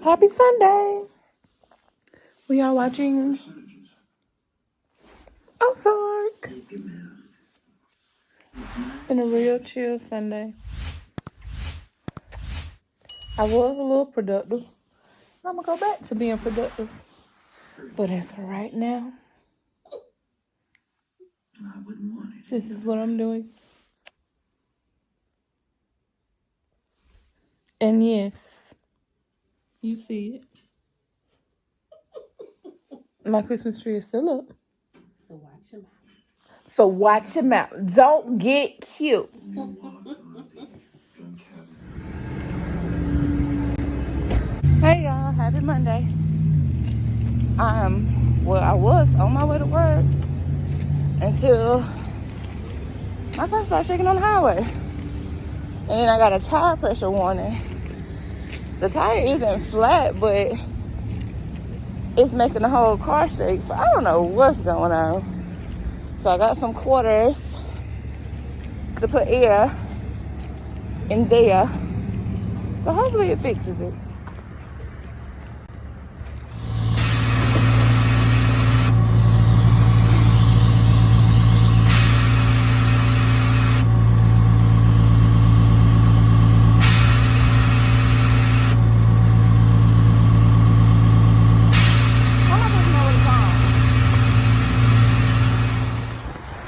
Happy Sunday. We are watching Ozark. It's been a real chill Sunday. I was a little productive. I'm going to go back to being productive. But as for right now, this is what I'm doing. And yes, you see it. My Christmas tree is still up. So watch your mouth. Don't get cute. Hey y'all, happy Monday. I was on my way to work until my car started shaking on the highway. And then I got a tire pressure warning. The tire isn't flat, but it's making the whole car shake. So I don't know what's going on. So I got some quarters to put air in there. So hopefully it fixes it.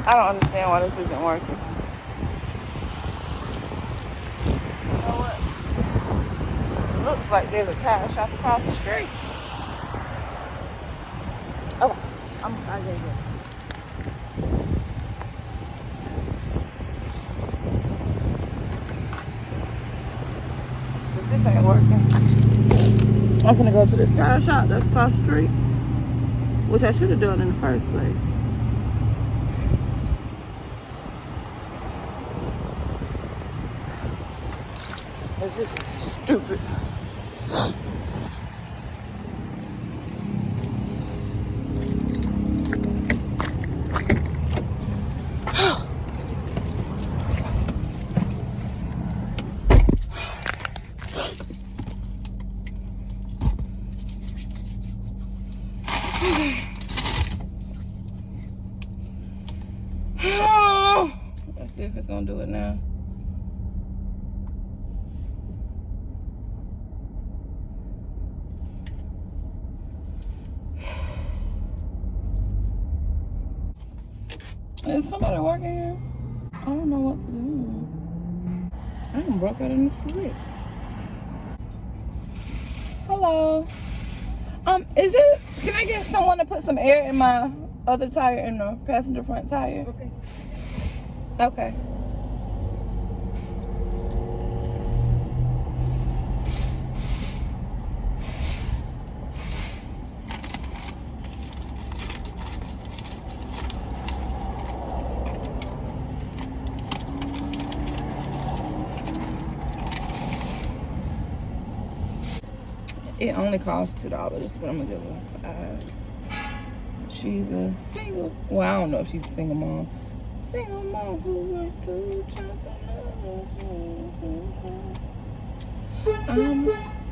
I don't understand why this isn't working. You know what? It looks like there's a tire shop across the street. Okay, I get it. If this ain't working, I'm gonna go to this tire shop that's across the street, which I should have done in the first place. This is stupid. Let's see if it's gonna do it now. Is somebody working here? I don't know what to do. I done broke out in the slip. Hello. Can I get someone to put some air in my other tire, in the passenger front tire? Okay. It only costs $2, but I'm gonna give her $5. She's a single. Well, I don't know if she's a single mom. Single mom who wants to just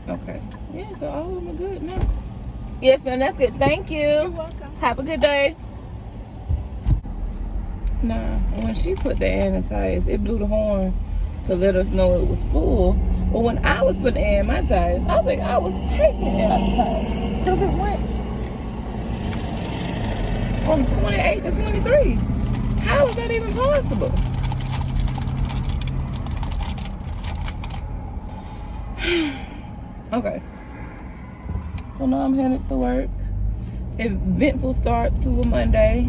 okay. Yeah, so all of them are good now. Yes, ma'am, that's good. Thank you. You're welcome. Have a good day. Nah, when she put the air in the tires, it blew the horn to let us know it was full. But when I was putting air in my tires, I think I was taking air out the tires. Because it went from 28 to 23. How is that even possible? Okay. So now I'm headed to work. Eventful start to a Monday,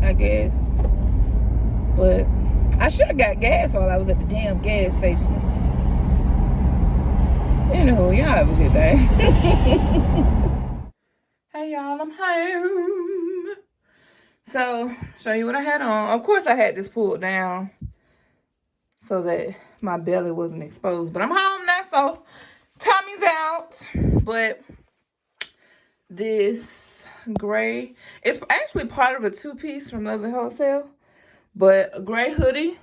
I guess. But I should have got gas while I was at the damn gas station. Anywho, y'all have a good day. Hey y'all, I'm home. So, show you what I had on. Of course I had this pulled down so that my belly wasn't exposed. But I'm home now, so Tommy's out. But this gray, it's actually part of a two-piece from Lovely Wholesale. But a gray hoodie,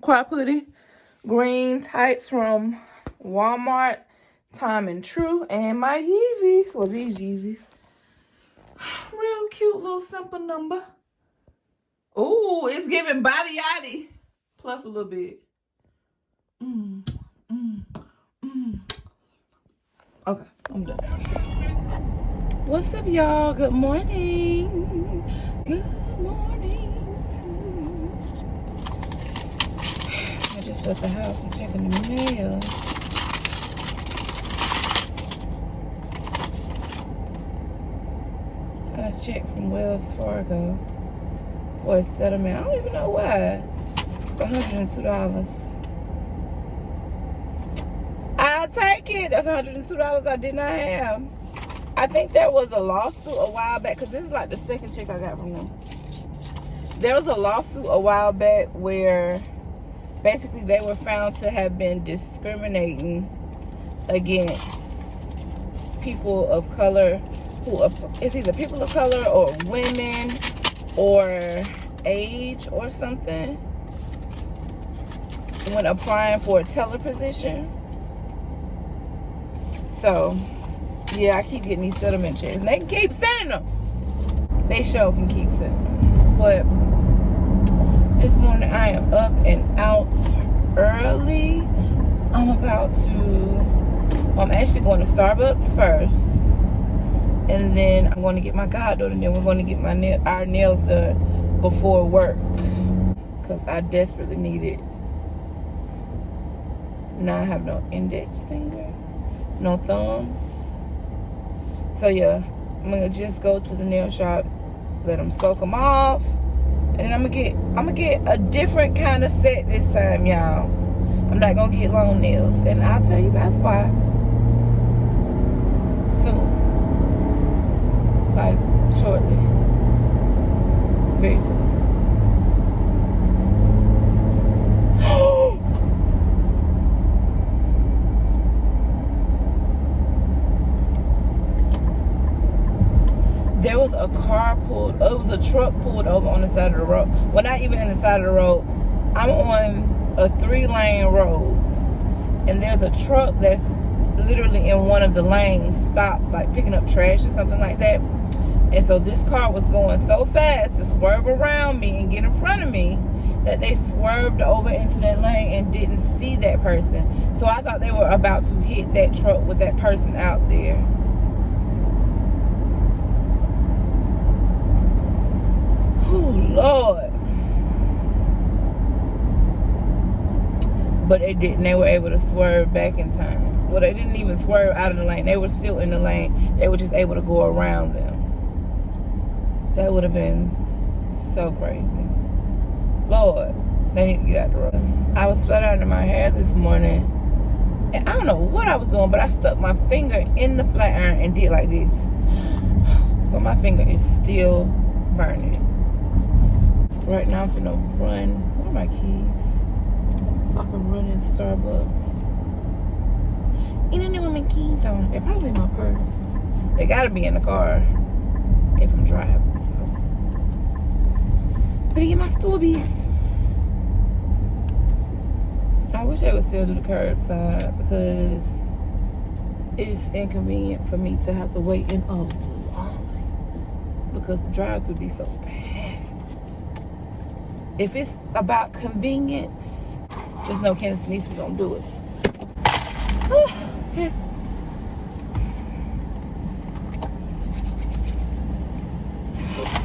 crop hoodie, green tights from Walmart, Time and True, and my Yeezys. Well, these Yeezys. Real cute little simple number. Ooh, it's giving body yaddy. Plus a little bit. Okay, I'm done. What's up, y'all? Good morning. Good morning. I just left the house. I'm checking the mail. Got a check from Wells Fargo for a settlement. I don't even know why. It's $102. I'll take it. That's $102 I did not have. I think there was a lawsuit a while back, because this is like the second check I got from them. There was a lawsuit a while back where basically they were found to have been discriminating against people of color, who it's either people of color or women or age or something, when applying for a teller position. So yeah, I keep getting these settlement checks. And they can keep sending them. They sure can keep sending them. But this morning I am up and out early. I'm actually going to Starbucks first. And then I'm going to get my goddaughter, and then we're going to get our nails done before work. Because I desperately need it. Now I have no index finger, no thumbs. So yeah, I'm gonna just go to the nail shop, let them soak them off, and then I'm gonna get a different kind of set this time, y'all. I'm not gonna get long nails, and I'll tell you guys why soon, like shortly, very soon. There was a truck pulled over on the side of the road. Well, not even in the side of the road. I'm on a 3-lane road, and there's a truck that's literally in one of the lanes stopped, like picking up trash or something like that. And so this car was going so fast to swerve around me and get in front of me that they swerved over into that lane and didn't see that person. So I thought they were about to hit that truck with that person out there. Oh, Lord. But they didn't. They were able to swerve back in time. Well, they didn't even swerve out of the lane. They were still in the lane. They were just able to go around them. That would have been so crazy. Lord, they need to get out the road. I was flat ironing my hair this morning, and I don't know what I was doing, but I stuck my finger in the flat iron and did like this. So my finger is still burning. Right now I'm finna run. Where are my keys? So I can run in Starbucks. And I know where my keys are. They're probably in my purse. They gotta be in the car if I'm driving. So better get my Storbies. I wish they would still do the curbside, because it's inconvenient for me to have to wait in a line, because the drive would be so bad. If it's about convenience, just know Candace Denise is gonna do it. Yeah.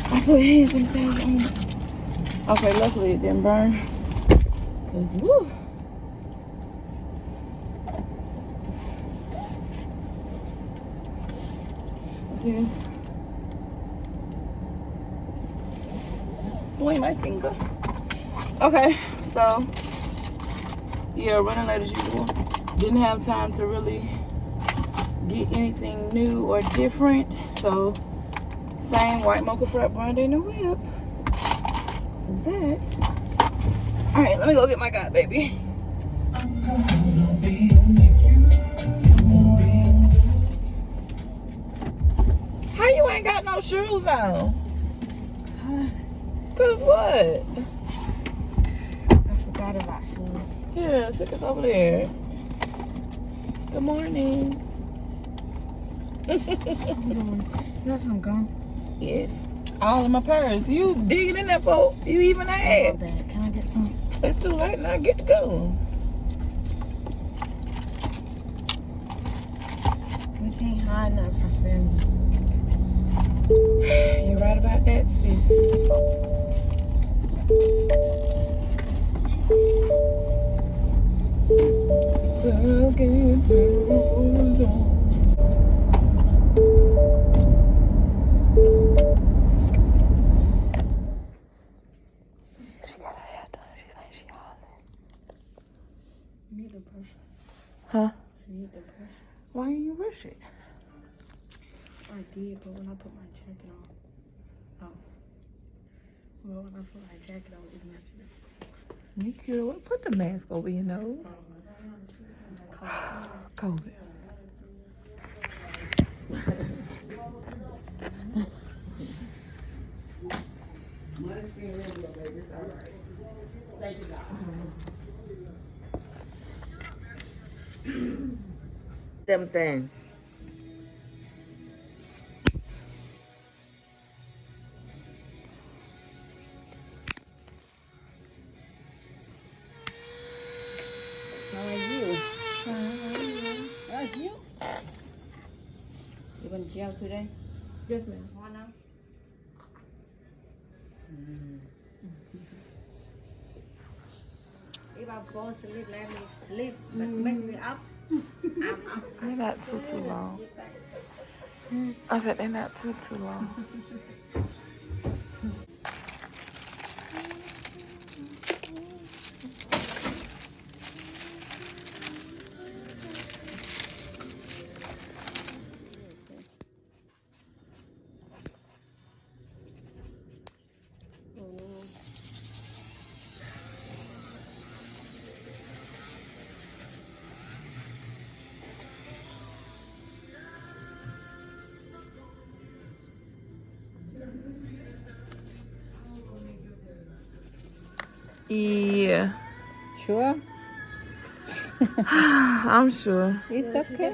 I put hand sanitizer on it. Okay, luckily it didn't burn. 'Cause, woo. See this? Boy, my finger. Okay, so yeah, running late as usual. Didn't have time to really get anything new or different. So same white mocha frap brand in the whip. What's that? All right, let me go get my Godbaby. How you ain't got no shoes on? Cause what? I forgot about shoes. Yeah, stick it over there. Good morning. You got some gum? Yes. All in my purse. You digging in that boat? You even had. Bad. Can I get some? It's too late now. Get to go. We can't hide nothing from family. You're right about that, sis. She got her hair done. She's like she hollering. I need a brush. Huh? I need a brush. Why didn't you rush it? I did, but when I put my jacket on. Oh. Well, when I put my jacket on, it messed it up. Nikki, what? Put the mask over your nose. COVID. Them things. How are you? How's you? You going to jail today? Yes, ma'am. Why now? If I fall asleep, let me sleep, but make me up. I'm up. They're not too long. I said they're not too long. Yeah, Sure? I'm sure. It's okay.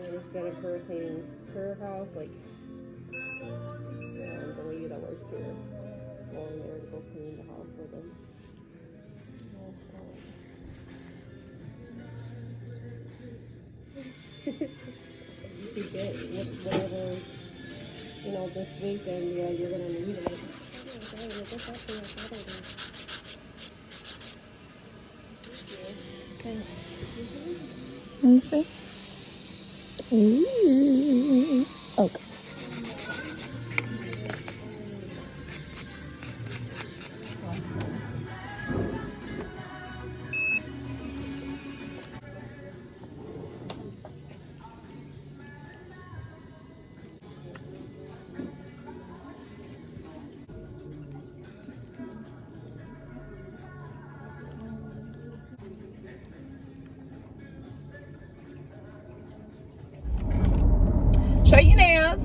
Instead of her cleaning her house, like the lady that works here, going there to go clean the house for them. You get whatever, this week, and you're gonna need it. Let me see. Ooh. Okay. Show your nails.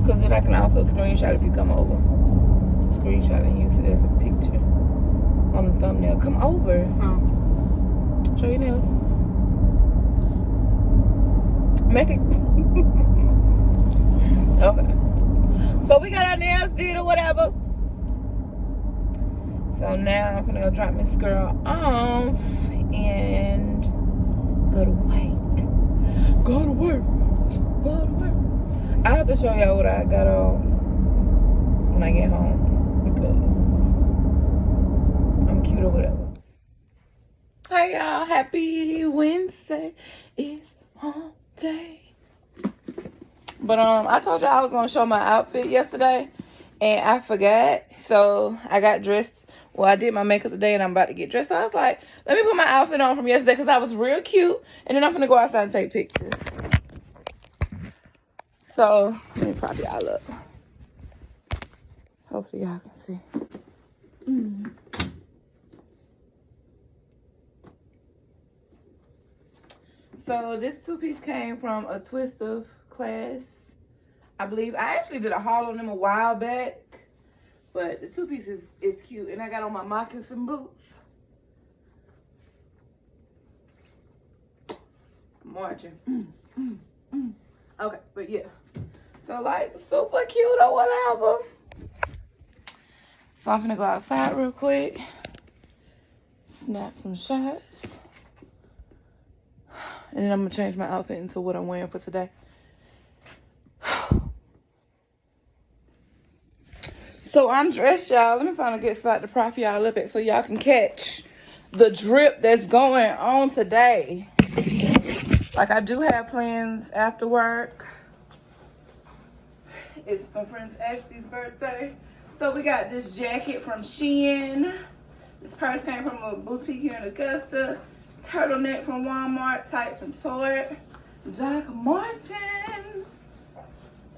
Because then I can also screenshot if you come over. Screenshot and use it as a picture on the thumbnail. Come over. Oh. Show your nails. Make it. Okay. So we got our nails did or whatever. So now I'm gonna go drop Miss Girl off and go to work. Go to work. Go to work. I have to show y'all what I got on when I get home because I'm cute or whatever. Hey y'all, happy Wednesday. It's home day. But I told y'all I was gonna show my outfit yesterday and I forgot. So I got dressed. Well, I did my makeup today and I'm about to get dressed. So I was like, let me put my outfit on from yesterday because I was real cute. And then I'm gonna go outside and take pictures. So let me prop y'all up. Hopefully y'all can see. So this two-piece came from a twist of class. I believe I actually did a haul on them a while back. But the two-piece is cute. And I got on my moccasin boots. Marching. Okay, but yeah. So like super cute or whatever. So I'm gonna go outside real quick. Snap some shots. And then I'm gonna change my outfit into what I'm wearing for today. So I'm dressed, y'all. Let me find a good spot to prop y'all up at so y'all can catch the drip that's going on today. Like, I do have plans after work. It's my friend Ashley's birthday. So we got this jacket from Shein. This purse came from a boutique here in Augusta. Turtleneck from Walmart. Tights from Tort. Doc Martens.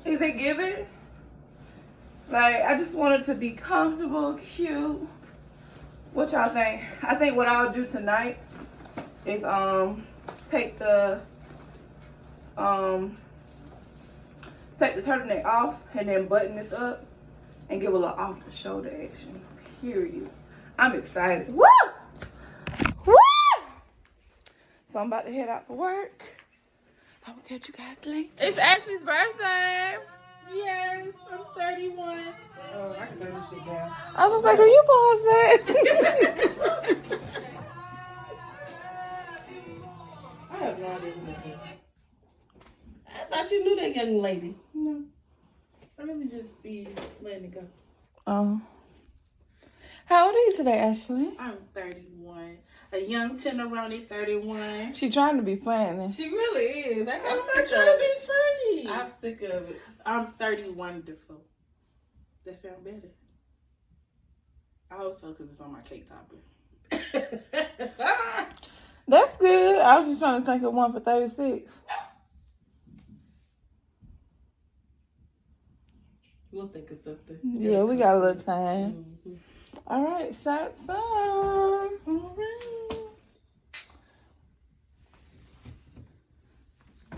Is it giving? Like, I just want it to be comfortable, cute. What y'all think? I think what I'll do tonight is take the turtleneck off and then button this up and give a little off the shoulder action. Period. I'm excited. Woo! Woo! So I'm about to head out for work. I will catch you guys later. It's Ashley's birthday. Yes, I'm 31. Oh, I can turn this shit down. I was like, are you pause that? I have no idea who that is. I thought you knew that young lady. No. I really just be letting it go. How old are you today, Ashley? I'm 31. A young Tenderoni 31. She trying to be funny. She really is. I'm not trying to be funny. I'm sick of it. I'm 30 wonderful. That sound better. I hope so because it's on my cake topper. That's good. I was just trying to think of one for 36. We'll think of something. Yeah, we got a little time. Mm-hmm. All right, shots on. All right.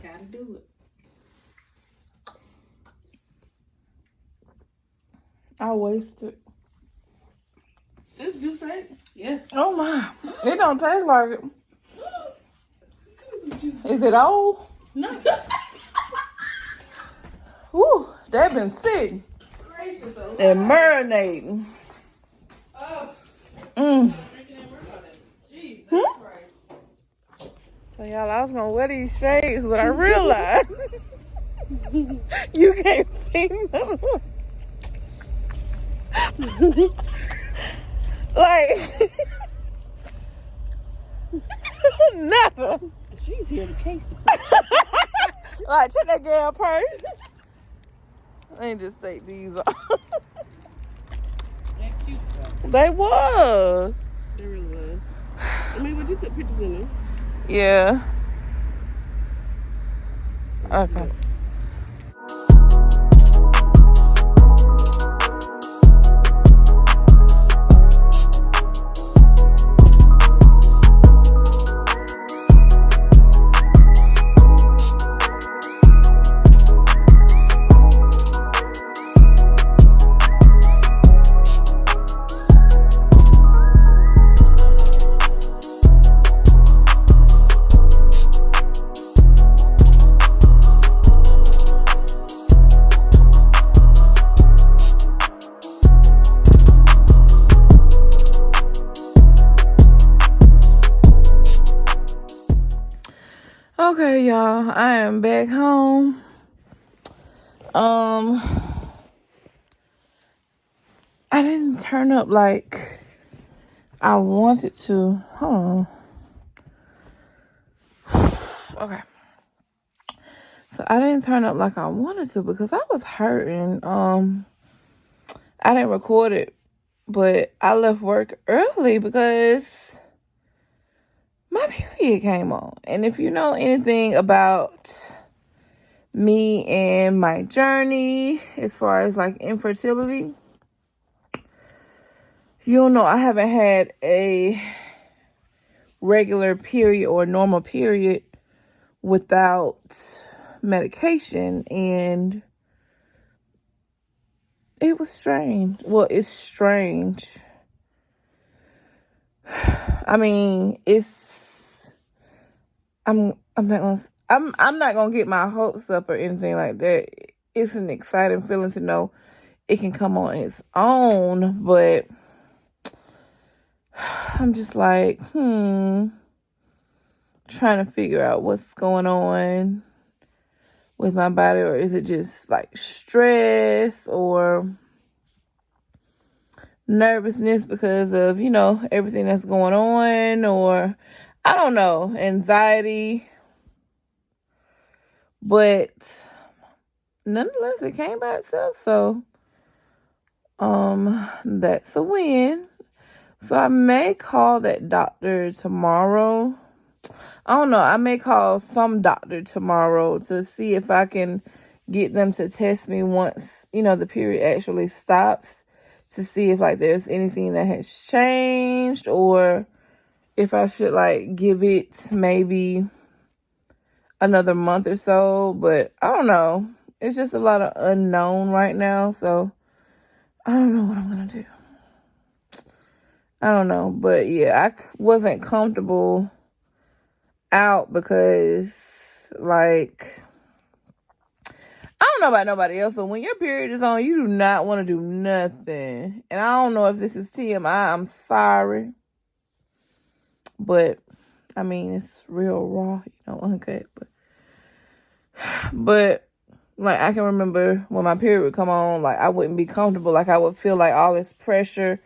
Gotta do it. I wasted. This do say? Yeah. Oh my. It don't taste like it. Is it old? No. Woo, that been sitting Gracious alive. and marinating. Oh. Mm. Jesus Hmm? Christ. So y'all, I was gonna wear these shades, but I realized you can't see them. Like, never. She's here to case the Like, check that girl purse. Let me just take these off. They're cute though. They was. They really was. I mean, but you took pictures in them. Yeah. Okay. Okay, y'all, I am back home. I didn't turn up like I wanted to. Hold on. Okay. So I didn't turn up like I wanted to because I was hurting. I didn't record it, but I left work early because my period came on. And if you know anything about me and my journey as far as like infertility, you'll know I haven't had a regular period or normal period without medication, and it was strange. Well, it's strange. I mean, I'm not gonna get my hopes up or anything like that. It's an exciting feeling to know it can come on its own, but I'm just like, trying to figure out what's going on with my body, or is it just like stress or nervousness because of, everything that's going on, or I don't know, anxiety. But nonetheless, it came by itself. So, that's a win. So I may call that doctor tomorrow. I don't know. I may call some doctor tomorrow to see if I can get them to test me once, the period actually stops, to see if like there's anything that has changed, or if I should like give it maybe another month or so. But I don't know. It's just a lot of unknown right now. So I don't know what I'm going to do. I don't know. But yeah, I wasn't comfortable out because like, I don't know about nobody else, but when your period is on, you do not want to do nothing. And I don't know if this is TMI. I'm sorry. But, I mean, it's real raw, uncut. But, like, I can remember when my period would come on, like, I wouldn't be comfortable. Like, I would feel like all this pressure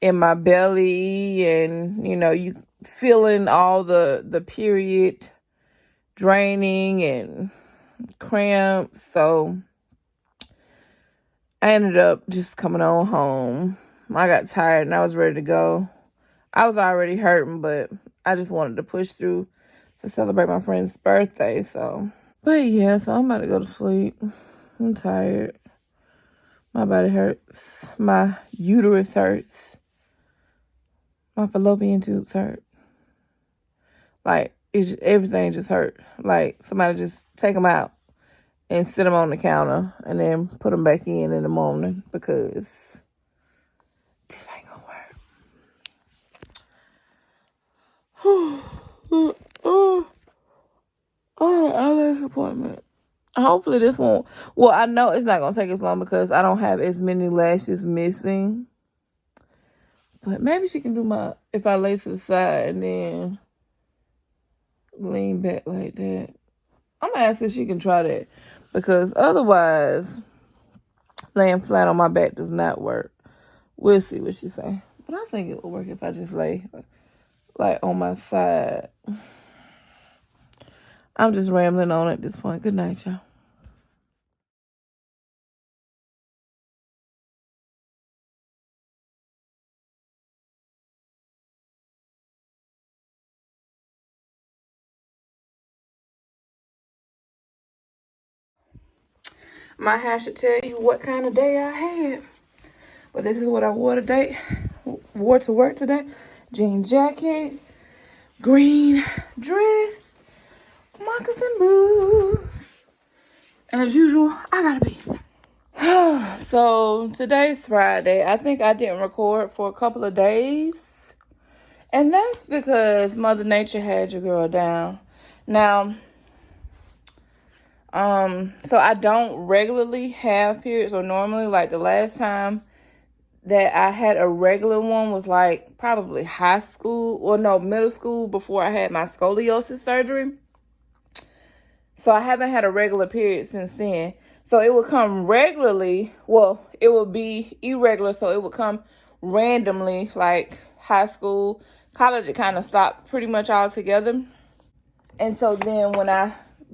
in my belly, and, you feeling all the period draining and cramps. So I ended up just coming on home. I got tired and I was ready to go. I was already hurting, but I just wanted to push through to celebrate my friend's birthday. But yeah, so I'm about to go to sleep. I'm tired. My body hurts. My uterus hurts. My fallopian tubes hurt. Like, everything just hurt. Like, somebody just take them out and sit them on the counter and then put them back in the morning, because this ain't gonna work. Other appointment. Hopefully this won't. Well, I know it's not gonna take as long because I don't have as many lashes missing. But maybe she can do if I lay to the side and then lean back like that. I'm gonna ask if she can try that, because otherwise laying flat on my back does not work. We'll see what she say. But I think it will work if I just lay like on my side. I'm just rambling on at this point. Good night, y'all. My hair should tell you what kind of day I had. But this is what I wore today. Wore to work today. Jean jacket, green dress, moccasin boots. And as usual, I gotta be. So today's Friday. I think I didn't record for a couple of days. And that's because Mother Nature had your girl down. Now, so I don't regularly have periods, or normally, like the last time that I had a regular one was like probably high school, or no, middle school, before I had my scoliosis surgery. So I haven't had a regular period since then. So it would come regularly. Well, it would be irregular. So it would come randomly, like high school. College, it kind of stopped pretty much altogether. And so then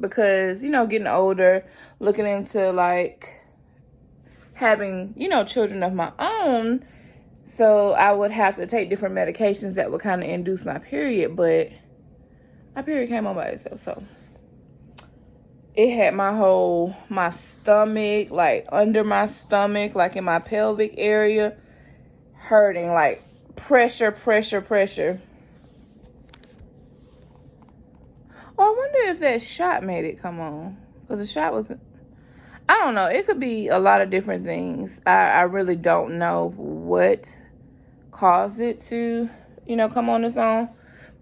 because, getting older, looking into like having, children of my own, so I would have to take different medications that would kind of induce my period. But my period came on by itself. So it had my stomach, like under my stomach, like in my pelvic area, hurting, like pressure. Or I wonder if that shot made it come on. Because the shot was... I don't know. It could be a lot of different things. I really don't know what caused it to, you know, come on its own.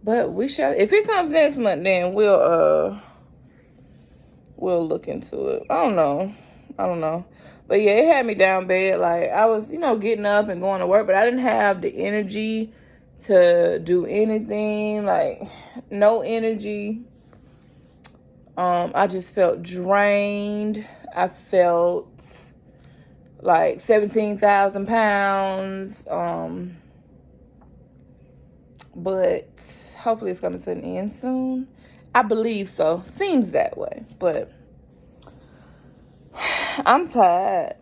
But we shall... If it comes next month, then we'll look into it. I don't know. But yeah, it had me down bad. Like, I was, you know, getting up and going to work, but I didn't have the energy to do anything. Like, no energy. I just felt drained. I felt like 17,000 pounds. But hopefully it's coming to an end soon. I believe so. Seems that way. But I'm tired.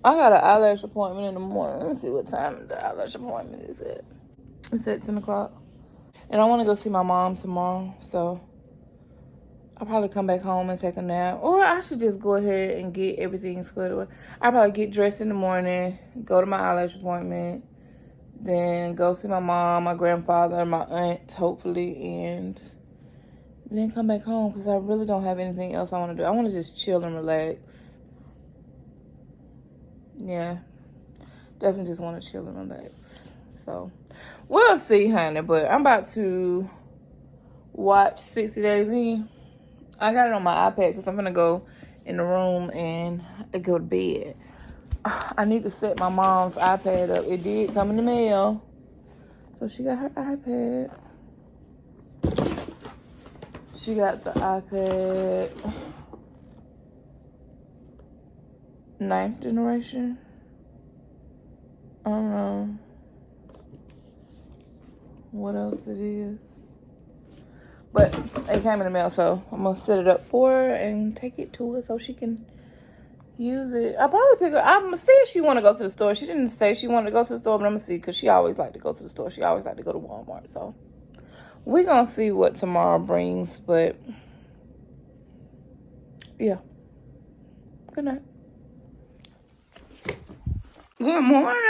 I got an eyelash appointment in the morning. Let me see what time the eyelash appointment is at. It's at 10 o'clock. And I want to go see my mom tomorrow. So I'll probably come back home and take a nap. Or I should just go ahead and get everything squared away. I'll probably get dressed in the morning, go to my eyelash appointment, then go see my mom, my grandfather, my aunt, hopefully, and then come back home because I really don't have anything else I want to do. I want to just chill and relax. Yeah, definitely just want to chill and relax. So, we'll see, honey, but I'm about to watch 60 Days In. I got it on my iPad because I'm going to go in the room and go to bed. I need to set my mom's iPad up. It did come in the mail. So she got her iPad. She got the iPad 9th generation. I don't know what else it is. But it came in the mail, so I'm going to set it up for her and take it to her so she can use it. I'll probably pick her. I'm going to see if she want to go to the store. She didn't say she wanted to go to the store, but I'm going to see because she always like to go to the store. She always like to go to Walmart. So we're going to see what tomorrow brings. But yeah. Good night. Good morning.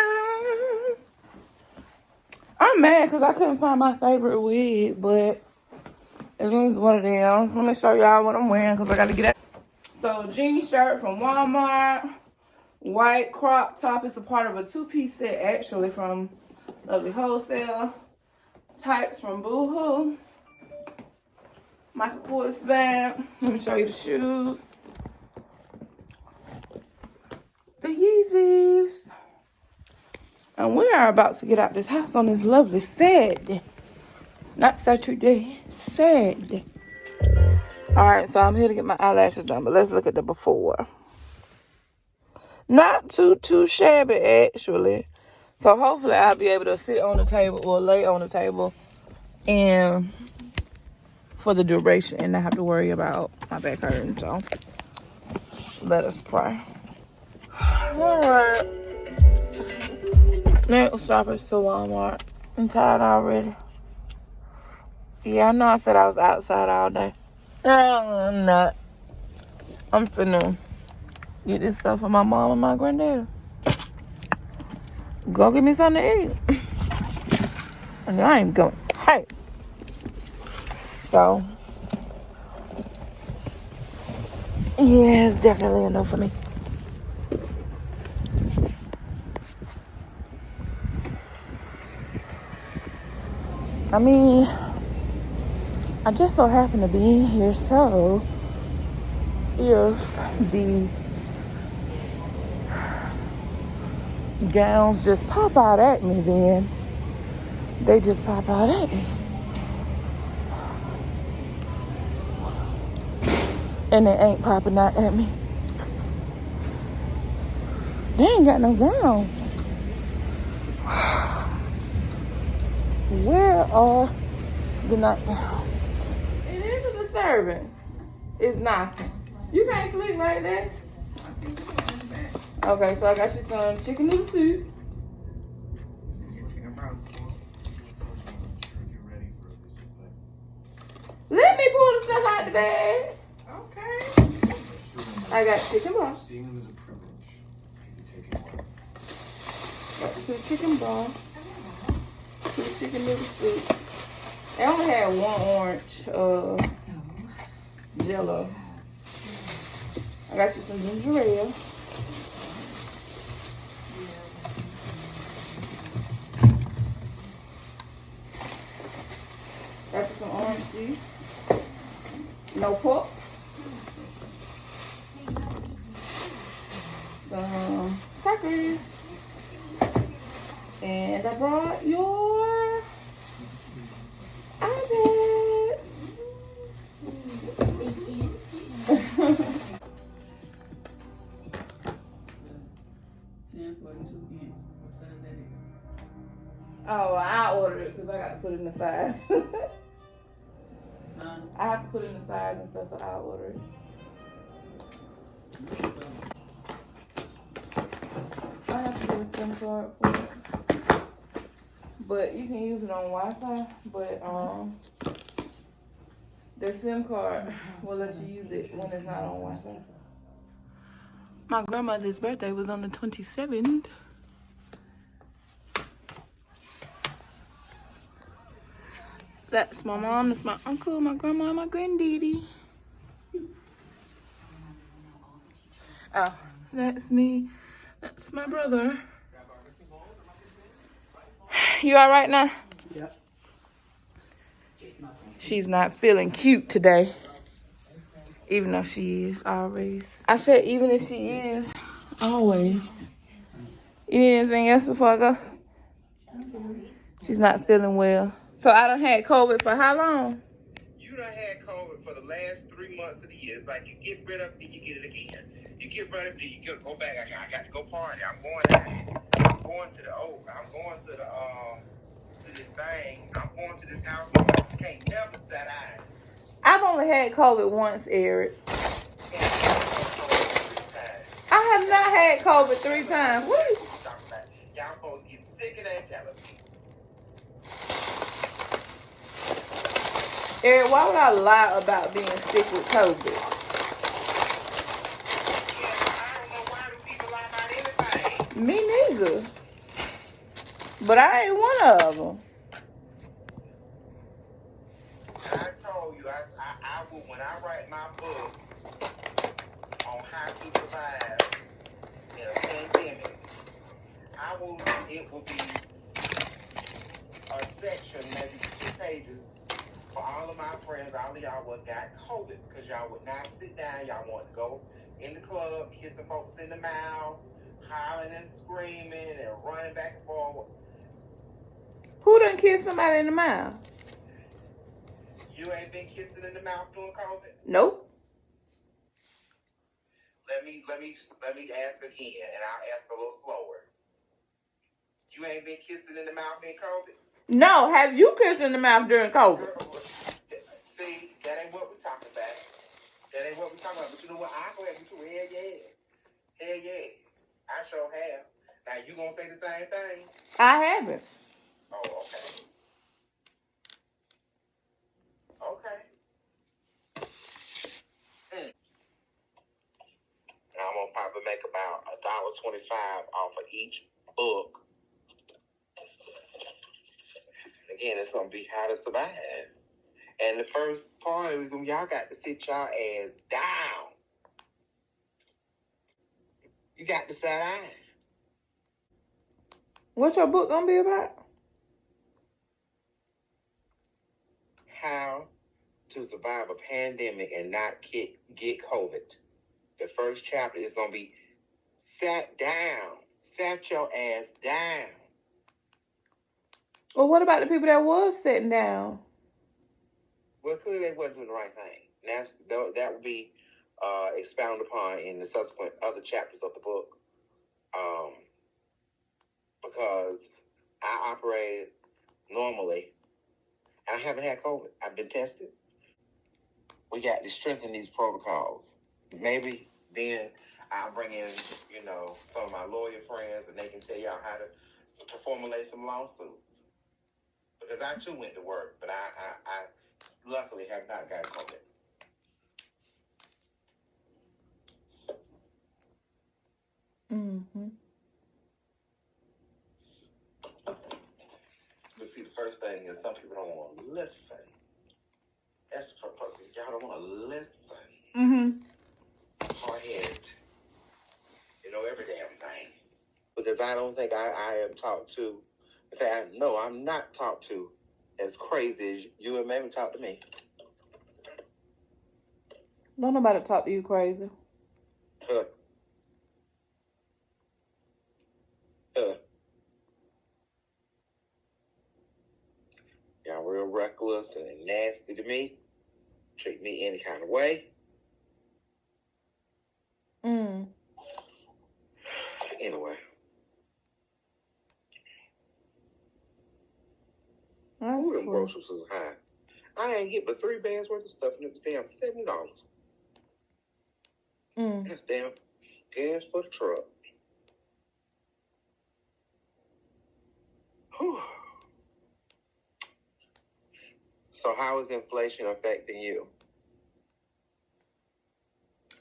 I'm mad because I couldn't find my favorite wig, but it is what it is. Let me show y'all what I'm wearing because I got to get out. So, jean shirt from Walmart. White crop top. It's a part of a two-piece set, actually, from Lovely Wholesale. Tights from Boohoo. Michael Kors bag. Let me show you the shoes. The Yeezys. And we are about to get out this house on this lovely Saturday. Not Saturday. Saturday. Alright, so I'm here to get my eyelashes done, but let's look at the before. Not too shabby, actually. So hopefully I'll be able to sit on the table or lay on the table and for the duration and not have to worry about my back hurting. So let us pray. Alright. Next stop is to Walmart. I'm tired already. Yeah, I know I said I was outside all day. No, I'm not. I'm finna get this stuff for my mom and my granddad. Go get me something to eat. And I ain't going. Hey. So, yeah, it's definitely a no for me. I mean, I just so happen to be in here, so if the gowns just pop out at me, then they just pop out at me. And they ain't popping out at me. They ain't got no gowns. Where are the nightgowns? It is a disturbance. It's knocking. You can't sleep like that. Okay, so I got you some chicken noodle soup. Let me pull the stuff out the bag. Okay. I got chicken broth. Seeing them as a privilege. Got some chicken broth. Some chicken noodle soup. I only had one orange Jello. I got you some ginger ale. Got you some orange juice. No pork. Some crackers. And I brought your iPad. 10:42 p.m. What size that is? Oh, I ordered it because I got to put it in the size. Huh? I have to put it in the size and stuff, so I ordered it. I have to get a SIM card for it. But you can use it on Wi-Fi, but the SIM card will let you use it when it's not on Wi-Fi. My grandmother's birthday was on the 27th. That's my mom, that's my uncle, my grandma, and my granddaddy. Oh, that's me. That's my brother. You all right now? Yep. She's not feeling cute today. Even though she is always. I said even if she is, always. You need anything else before I go? She's not feeling well. So I done had COVID for how long? You done had COVID for the last 3 months of the year. It's like you get rid of it, then you get it again. You get rid of it, then you go back. I got to go party. I'm going out. I'm going to the to this thing. I'm going to this house. You can't never sit down. I've only had COVID once, Eric. And I had COVID 3 times. I have not had COVID 3 times. What are you talking about? Y'all supposed to get sick of that telling me. Eric, why would I lie about being sick with COVID? Yeah, I don't know why do people lie about anything. Me neither. But I ain't one of them. I told you, I will, when I write my book on how to survive in a pandemic, it will be a section, maybe 2 pages, for all of my friends, all of y'all what got COVID, because y'all would not sit down, y'all want to go in the club, kissing folks in the mouth, hollering and screaming and running back and forth. Who done kissed somebody in the mouth? You ain't been kissing in the mouth during COVID? Nope. Let me ask again, and I'll ask a little slower. You ain't been kissing in the mouth in COVID? No, have you kissed in the mouth during COVID? Girl, see, that ain't what we're talking about. That ain't what we're talking about. But you know what? I'll go ahead with you. Hell yeah. Hell yeah. I sure have. Now, you gonna say the same thing? I haven't. Oh, okay. Okay. And I'm gonna probably make about $1.25 off of each book. Again, it's gonna be how to survive. And the first part is gonna be y'all got to sit y'all ass down. You got to sit down. What's your book gonna be about? How to survive a pandemic and not get COVID. The first chapter is gonna be sat down. Sat your ass down. Well, what about the people that was sitting down? Well, clearly they wasn't doing the right thing. And that would be expounded upon in the subsequent other chapters of the book. Because I operated normally. I haven't had COVID. I've been tested. We got to strengthen these protocols. Maybe then I'll bring in, some of my lawyer friends, and they can tell y'all how to formulate some lawsuits. Because I too went to work, but I luckily have not got COVID. Mm-hmm. But see, the first thing is some people don't want to listen. That's the purpose. Y'all don't want to listen. Hard-headed. You know every damn thing. Because I don't think I am talked to. In fact, no, I'm not talked to as crazy as you and maybe talk to me. Don't nobody talk to you crazy. Huh. Y'all real reckless and nasty to me. Treat me any kind of way. Anyway. Ooh, them groceries is high. I ain't get but 3 bags worth of stuff and it was damn $70. That's damn gas for the truck. Whew. So how is inflation affecting you?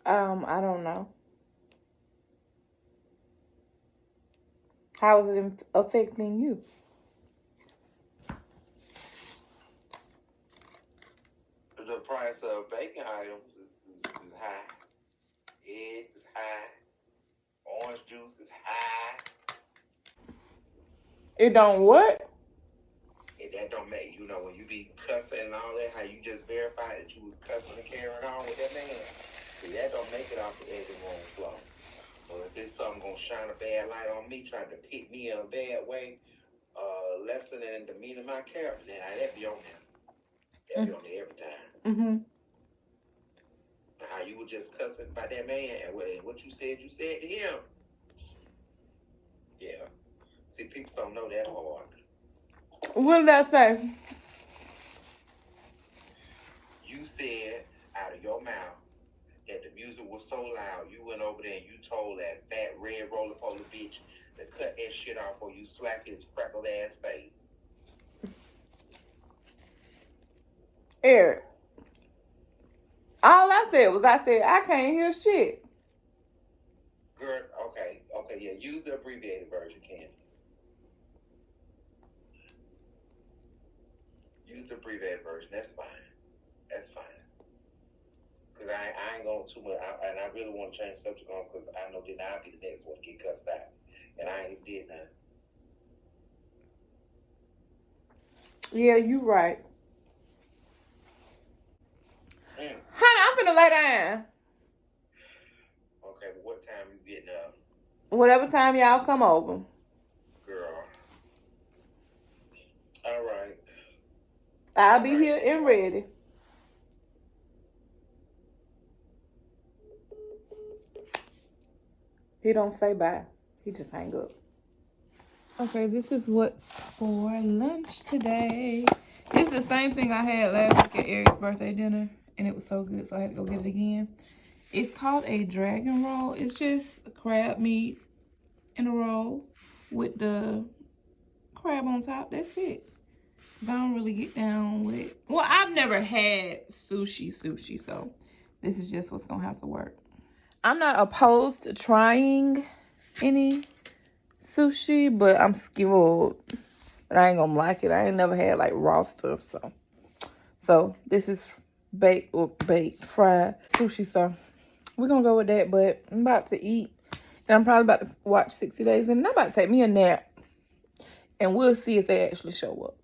I don't know. How is it affecting you? The price of bacon items is high. Eggs is high. Orange juice is high. It don't what? And that don't make, you know, when you be cussing and all that, how you just verified that you was cussing and carrying on with that man. See, that don't make it off the edging room floor. Well, if there's something gonna shine a bad light on me, trying to pick me in a bad way, lessening and demeaning my character, then that be on there. That be on there every time. How you were just cussing about that man and what you said to him. Yeah. See, people don't know that hard. What did I say? You said out of your mouth that the music was so loud, you went over there and you told that fat red roller polar bitch to cut that shit off or you slap his freckled ass face. Eric. All I said was I can't hear shit. Girl, okay, yeah, use the abbreviated version, Candace. Use the abbreviated version, that's fine. Because I ain't going too much, and I really want to change the subject on because I know then I'll be the next one to get cussed out. And I ain't did nothing. Yeah, you right. Honey, I'm finna lay down. Okay, but what time you getting up? Whatever time y'all come over. Girl. All right. I'll be here and ready. He don't say bye. He just hang up. Okay, this is what's for lunch today. It's the same thing I had last week at Eric's birthday dinner. And it was so good, so I had to go get it again. It's called a dragon roll. It's just crab meat in a roll with the crab on top. That's it. I don't really get down with... Well, I've never had sushi, so this is just what's going to have to work. I'm not opposed to trying any sushi, but I'm skilled. But I ain't going to like it. I ain't never had, like, raw stuff, So, this is fried sushi, so we're going to go with that, but I'm about to eat, and I'm probably about to watch 60 Days, and I'm about to take me a nap, and we'll see if they actually show up.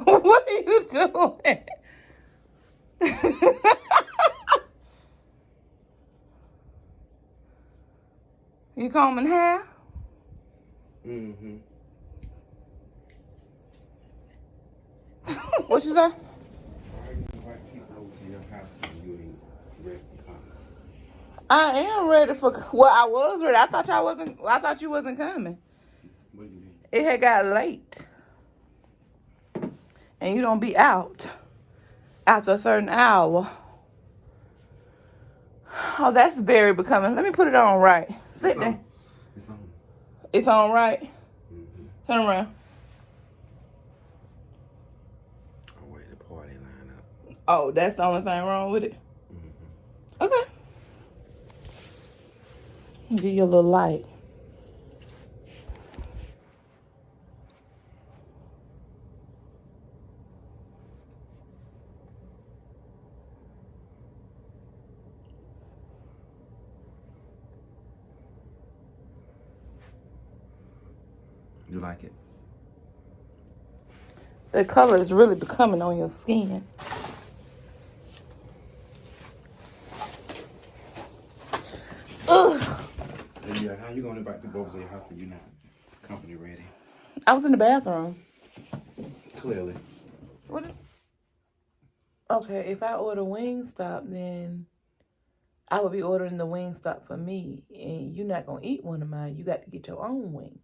What are you doing? You combing hair? Mm-hmm. What you say? Why you invite people over to your house and you ain't ready to come? I am ready for... Well, I was ready. I thought you wasn't coming. What do you mean? It had got late. And you don't be out after a certain hour. Oh, that's very becoming. Let me put it on right. Sit there. It's on. It's on right. Mm-hmm. Turn around. I'm waiting to party line up. Oh, that's the only thing wrong with it? Mm-hmm. Okay. Give you a little light. You like it? The color is really becoming on your skin. Ugh. Yeah, how you gonna invite people over to your house if you're not company ready? I was in the bathroom. Clearly. What? Okay, if I order Wingstop, then I would be ordering the Wingstop for me, and you're not gonna eat one of mine. You got to get your own wings.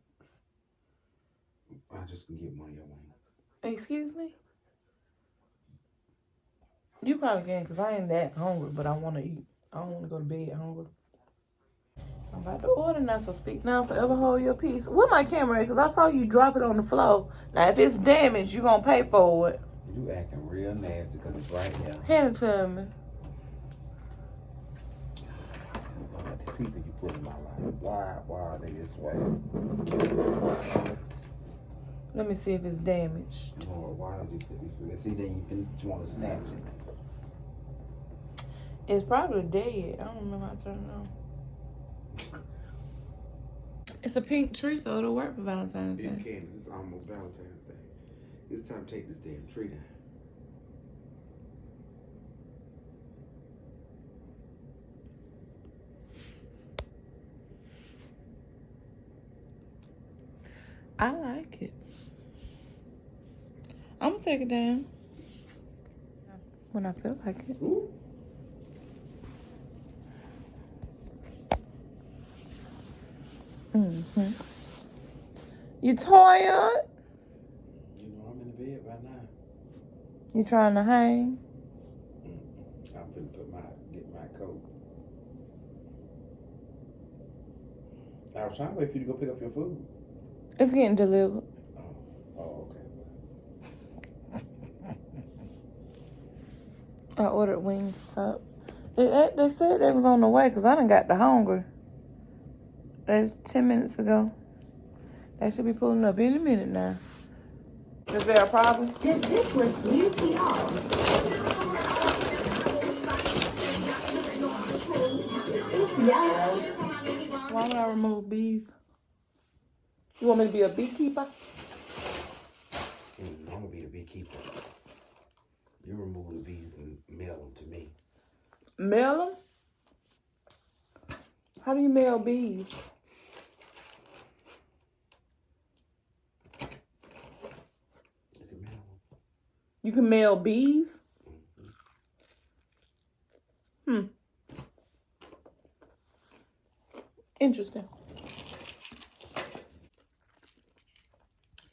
I just can get one of your wings. Excuse me? You probably can, because I ain't that hungry, but I want to eat. I don't want to go to bed hungry. I'm about to order now, so speak now, forever hold your peace. Where my camera at? Because I saw you drop it on the floor. Now, if it's damaged, you're going to pay for it. You acting real nasty because it's right there. Hand it to me. The people you put in my life, why are they this way? Let me see if it's damaged. Lord, why did you put these people? See, then you want to snatch it. It's probably dead. I don't remember how to turn it on. It's a pink tree, so it'll work for Valentine's Day. Candace, it's almost Valentine's Day. It's time to take this damn tree down. I like it. I'm going to take it down when I feel like it. Ooh. Mm-hmm. You tired? You know, I'm in the bed right now. You trying to hang? I'm finna get my coat. I was trying to wait for you to go pick up your food. It's getting delivered. Oh, okay. I ordered Wingstop. They said they was on the way because I done got the hunger. That's 10 minutes ago. They should be pulling up any minute now. Is there a problem? This was UTR. Why would I remove bees? You want me to be a beekeeper? I'm gonna be the beekeeper. You remove the bees and mail them to me. Mail them? How do you mail bees? You can mail them. You can mail bees? Interesting.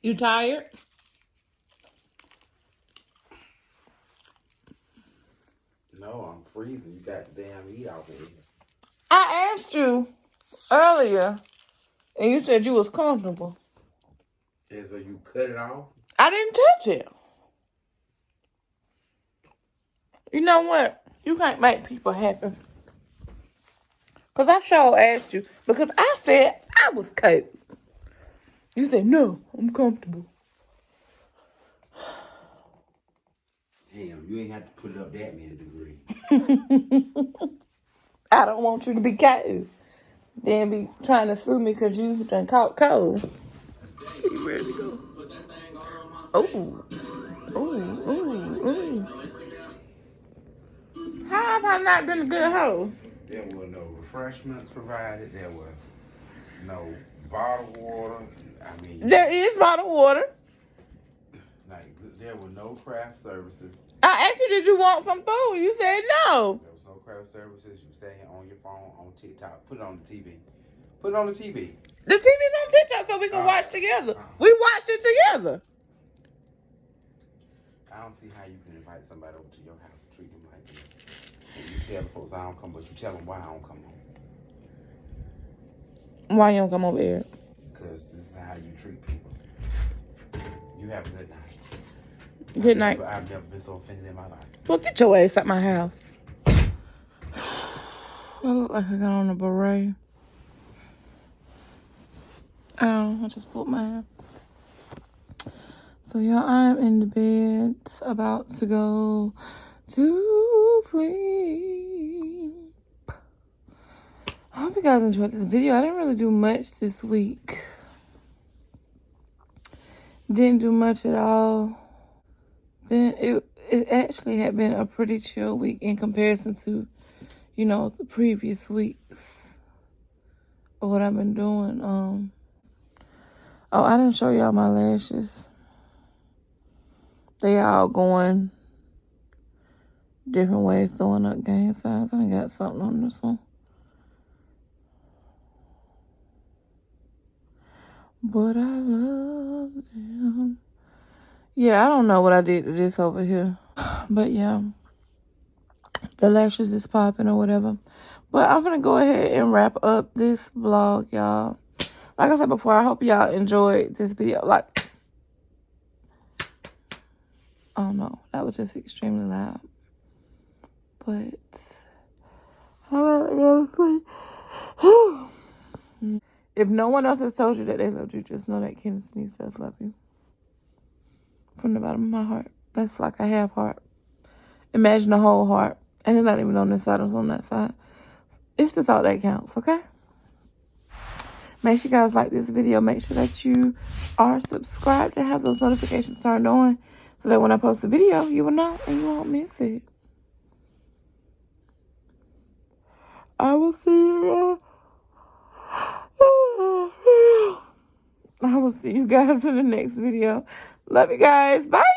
You tired? No, I'm freezing. You got the damn heat out here. I asked you earlier, and you said you was comfortable. And so you cut it off? I didn't touch it. You know what? You can't make people happy. Because I sure asked you. Because I said I was cold. You said, no, I'm comfortable. Damn, you ain't have to put it up that many degrees. I don't want you to be cold. Then be trying to sue me because you done caught cold. You ready to go? Oh. Oh. How have I not been a good host? There were no refreshments provided. There were no bottled water. I mean, There is bottled water. like there were no craft services. I asked you, did you want some food? You said no. There was no craft services. You sat here on your phone on TikTok. Put it on the TV. Put it on the TV. The TV's on TikTok so we can watch together. We watched it together. I don't see how you can invite somebody over to your house and treat them like this. And you tell the folks I don't come, but you tell them why I don't come home. Why you don't come over here? Because this is how you treat people. You have a good night. Good night. I've never been so offended in my life. Well, get your ass at my house. I look like I got on a beret. Oh, I just pulled my hair. So yeah, I'm in the bed, about to go to sleep. I hope you guys enjoyed this video. I didn't really do much this week. Didn't do much at all. It actually had been a pretty chill week in comparison to, you know, the previous weeks of what I've been doing. Oh, I didn't show y'all my lashes. They all going different ways, throwing up gang signs. I got something on this one. But I love them. Yeah, I don't know what I did to this over here. But yeah, the lashes is popping or whatever. But I'm gonna go ahead and wrap up this vlog, y'all. Like I said before, I hope y'all enjoyed this video. Like, I don't know, that was just extremely loud. But if no one else has told you that they loved you, just know that Candace Denise does love you. From the bottom of my heart. That's like a half heart. Imagine a whole heart. And it's not even on this side, it's on that side. It's the thought that counts, okay? Make sure you guys like this video. Make sure that you are subscribed to have those notifications turned on so that when I post a video, you will know and you won't miss it. I will see you. I will see you guys in the next video. Love you guys. Bye.